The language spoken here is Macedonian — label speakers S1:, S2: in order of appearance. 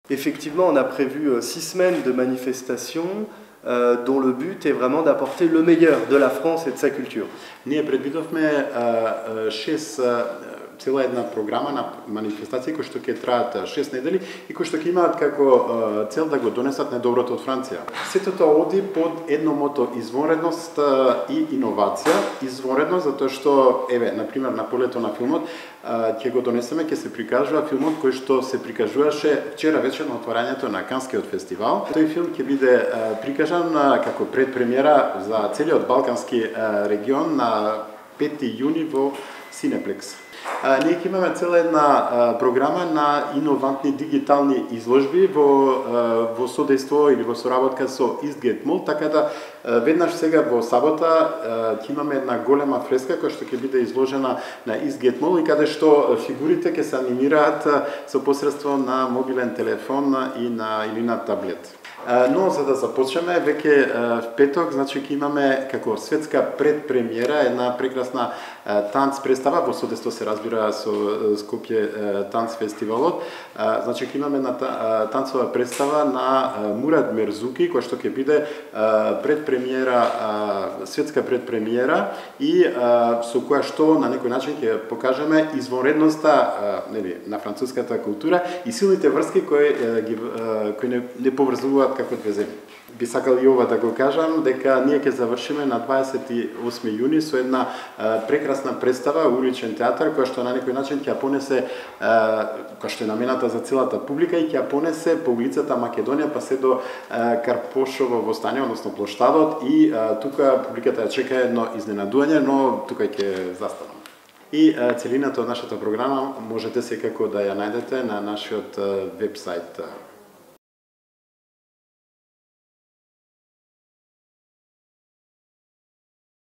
S1: Effectivement, on a prévu 6 semaines de manifestations dont le but est vraiment d'apporter le meilleur de la France et de sa culture.
S2: Ние предвидовме 6 цела една програма на манифестации кои што ќе траат 6 недели и кои што ќе имаат како цел да го донесат најдоброто од Франција. Сето тоа оди под едно мото: извонредност и иновација. Извонредно затоа што, еве, на пример на полето на филмот ќе го донесеме, ќе се прикажува филмот кој што се прикажуваше вчера вечер на отворањето на Канскиот фестивал. Тој филм ќе биде прикажан како предпремиера за целиот балкански регион на 5 јуни во Cineplex. Ние ќе имаме цела една програма на иновантни дигитални изложби во содејство или во соработка со Eastgate Mall, така да веднаш сега во сабота ќе имаме една голема фреска која што ќе биде изложена на Eastgate Mall и каде што фигурите ќе се анимираат со посредство на мобилен телефон или на таблет. Но за да започнеме веќе в петок, значи ќе имаме како светска предпремиера една прекрасна танц представа во содејство се разбира со Скопје танц фестивалот. Значи ќе имаме танцова представа на Мурад Мерзуки која што ќе биде светска предпремиера и со која што на некој начин ќе покажеме извонредноста на француската култура и силните врски кои не поврзуваат како две земји. Би сакал и ова да го кажам, дека ние ќе завршиме на 28 јуни со една прекрасна представа, уличен театар, која што на некој начин ќе понесе, која што е намената за целата публика и ќе понесе по улицата Македонија па се до Карпошово востание, односно плоштадот, и тука публиката ја чека едно изненадување, но тука ќе застанам. И целината од нашата програма можете секако да ја најдете на нашиот вебсайт